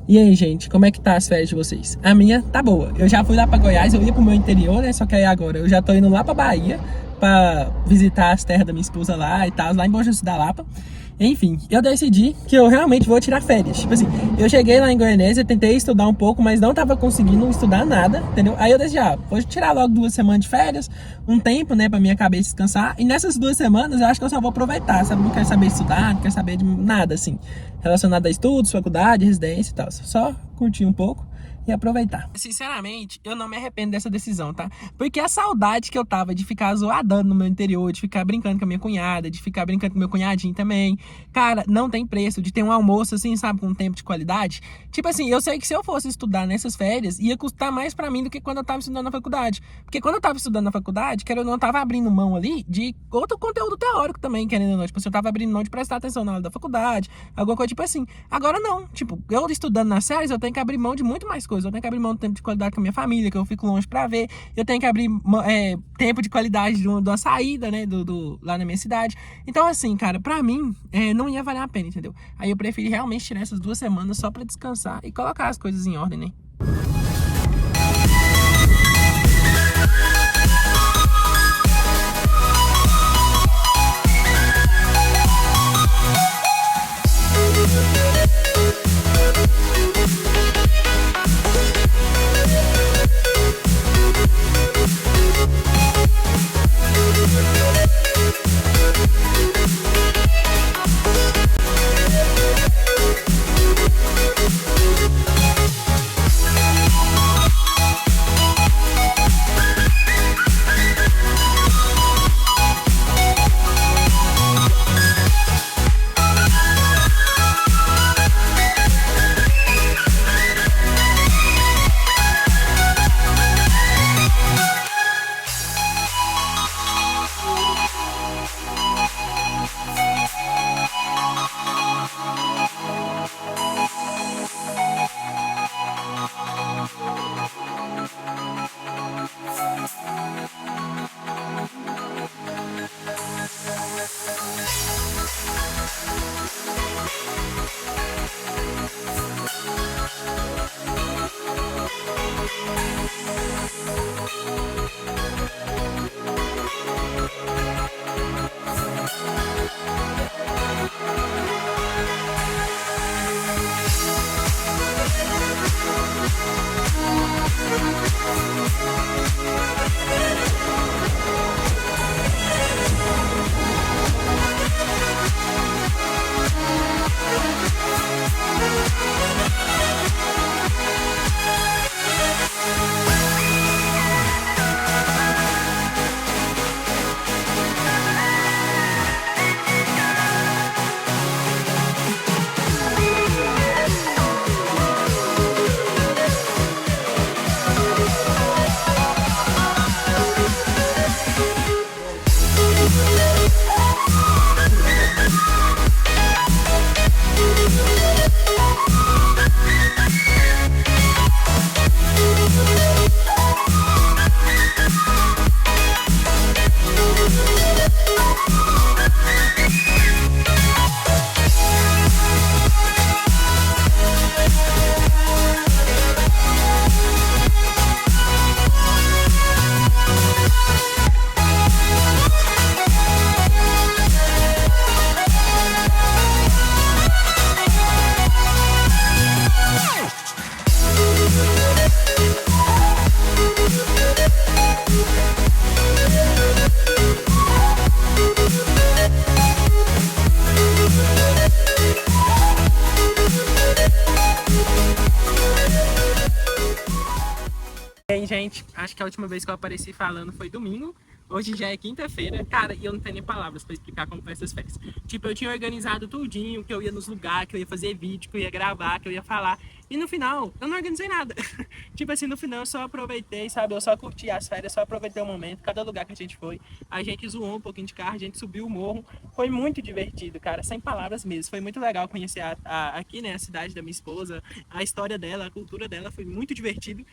E aí, gente, como é que tá as férias de vocês? A minha tá boa. Eu já fui lá pra Goiás, eu ia pro meu interior, né? Só que aí agora eu já tô indo lá pra Bahia pra visitar as terras da minha esposa lá e tal, lá em Bom Jesus da Lapa. Enfim, eu decidi que eu realmente vou tirar férias. Tipo assim, eu cheguei lá em Goianésia, tentei estudar um pouco, mas não tava conseguindo estudar nada, entendeu? Aí eu decidi, vou tirar logo 2 semanas de férias, um tempo, né, pra minha cabeça descansar. E nessas 2 semanas eu acho que eu só vou aproveitar, sabe? Não quero saber estudar, não quero saber de nada, assim, relacionado a estudos, faculdade, residência e tal. Só curtir um pouco e aproveitar. Sinceramente, eu não me arrependo dessa decisão, tá? Porque a saudade que eu tava de ficar zoadando no meu interior, de ficar brincando com a minha cunhada, de ficar brincando com meu cunhadinho também, cara, não tem preço. De ter um almoço assim, sabe, com um tempo de qualidade. Tipo assim, eu sei que se eu fosse estudar nessas férias, ia custar mais pra mim do que quando eu tava estudando na faculdade. Porque quando eu tava estudando na faculdade, querendo ou não, eu tava abrindo mão ali de outro conteúdo teórico também, querendo ou não. Tipo assim, eu tava abrindo mão de prestar atenção na aula da faculdade, alguma coisa tipo assim. Agora não, tipo, eu estudando nas séries, eu tenho que abrir mão de muito mais coisas. Eu tenho que abrir mão do tempo de qualidade com a minha família, que eu fico longe pra ver. Eu tenho que abrir tempo de qualidade de uma saída, né, lá na minha cidade. Então, assim, cara, pra mim, não ia valer a pena, entendeu? Aí eu preferi realmente tirar essas 2 semanas só pra descansar e colocar as coisas em ordem, né? Bem, gente, acho que a última vez que eu apareci falando foi domingo. Hoje já é quinta-feira, cara, e eu não tenho nem palavras pra explicar como foi essas férias. Tipo, eu tinha organizado tudinho, que eu ia nos lugares, que eu ia fazer vídeo, que eu ia gravar, que eu ia falar. E no final, eu não organizei nada. Tipo assim, no final eu só aproveitei, sabe? Eu só curti as férias, só aproveitei o momento. Cada lugar que a gente foi, a gente zoou um pouquinho de carro, a gente subiu o morro. Foi muito divertido, cara, sem palavras mesmo. Foi muito legal conhecer aqui, né, a cidade da minha esposa, a história dela, a cultura dela, foi muito divertido.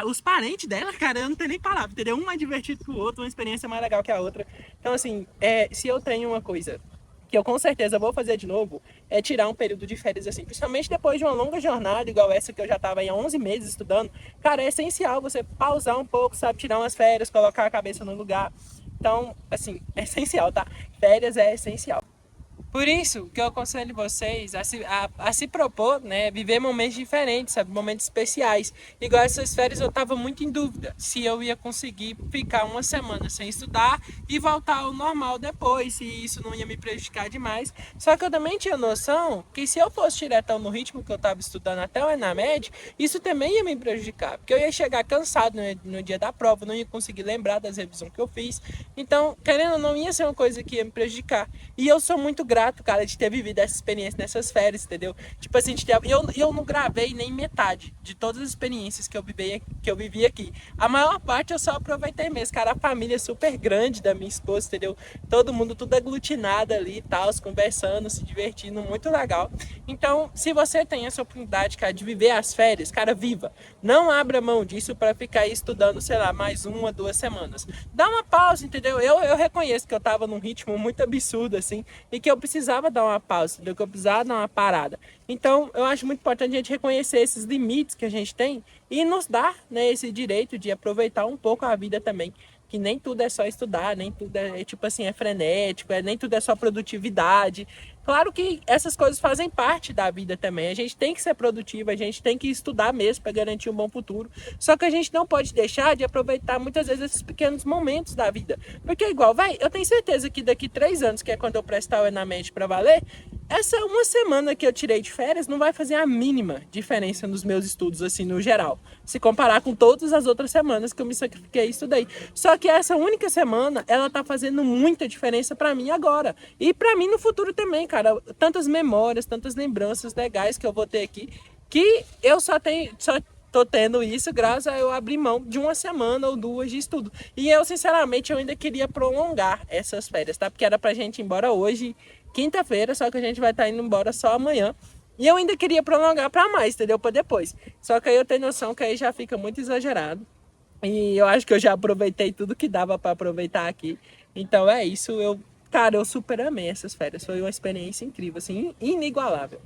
Os parentes dela, cara, eu não tenho nem palavra, entendeu? Um mais divertido que o outro, uma experiência mais legal que a outra. Então, assim, se eu tenho uma coisa que eu com certeza vou fazer de novo, é tirar um período de férias assim, principalmente depois de uma longa jornada, igual essa que eu já estava aí há 11 meses estudando. Cara, é essencial você pausar um pouco, sabe, tirar umas férias, colocar a cabeça no lugar. Então, assim, é essencial, tá? Férias é essencial. Por isso que eu aconselho vocês a se propor, né, viver momentos diferentes, sabe, momentos especiais. Igual essas férias eu estava muito em dúvida se eu ia conseguir ficar uma semana sem estudar e voltar ao normal depois, se isso não ia me prejudicar demais. Só que eu também tinha noção que se eu fosse diretão no ritmo que eu estava estudando até o Enamed, isso também ia me prejudicar, porque eu ia chegar cansado no dia da prova, não ia conseguir lembrar das revisões que eu fiz. Então, querendo ou não, ia ser uma coisa que ia me prejudicar. E eu sou muito grato, cara, de ter vivido essa experiência nessas férias, entendeu? Tipo assim, eu não gravei nem metade de todas as experiências que eu vivi aqui. A maior parte eu só aproveitei mesmo, cara. A família é super grande da minha esposa, entendeu? Todo mundo tudo aglutinado ali e tal, conversando, se divertindo, muito legal. Então, se você tem essa oportunidade, cara, de viver as férias, cara, viva. Não abra mão disso para ficar aí estudando, sei lá, mais 1 2 semanas. Dá uma pausa, entendeu? Eu reconheço que eu tava num ritmo muito absurdo, assim, e que eu precisava dar uma pausa, entendeu? Que eu precisava dar uma parada. Então, eu acho muito importante a gente reconhecer esses limites que a gente tem e nos dar, né, esse direito de aproveitar um pouco a vida também. Que nem tudo é só estudar, nem tudo tipo assim, é frenético, nem tudo é só produtividade. Claro que essas coisas fazem parte da vida também. A gente tem que ser produtivo, a gente tem que estudar mesmo para garantir um bom futuro. Só que a gente não pode deixar de aproveitar muitas vezes esses pequenos momentos da vida. Porque igual, vai, eu tenho certeza que daqui 3 anos, que é quando eu prestar o Enamed para valer, essa uma semana que eu tirei de férias não vai fazer a mínima diferença nos meus estudos, assim, no geral. Se comparar com todas as outras semanas que eu me sacrifiquei e estudei. Só que essa única semana, ela tá fazendo muita diferença para mim agora. E para mim no futuro também, cara. Tantas memórias, tantas lembranças legais que eu vou ter aqui, que eu só tô tendo isso graças a eu abrir mão de uma semana ou 2 de estudo. E eu, sinceramente, eu ainda queria prolongar essas férias, tá? Porque era pra gente ir embora hoje, quinta-feira, só que a gente vai estar indo embora só amanhã. E eu ainda queria prolongar para mais, entendeu? Para depois. Só que aí eu tenho noção que aí já fica muito exagerado. E eu acho que eu já aproveitei tudo que dava para aproveitar aqui. Então é isso. Cara, eu super amei essas férias. Foi uma experiência incrível, assim, inigualável.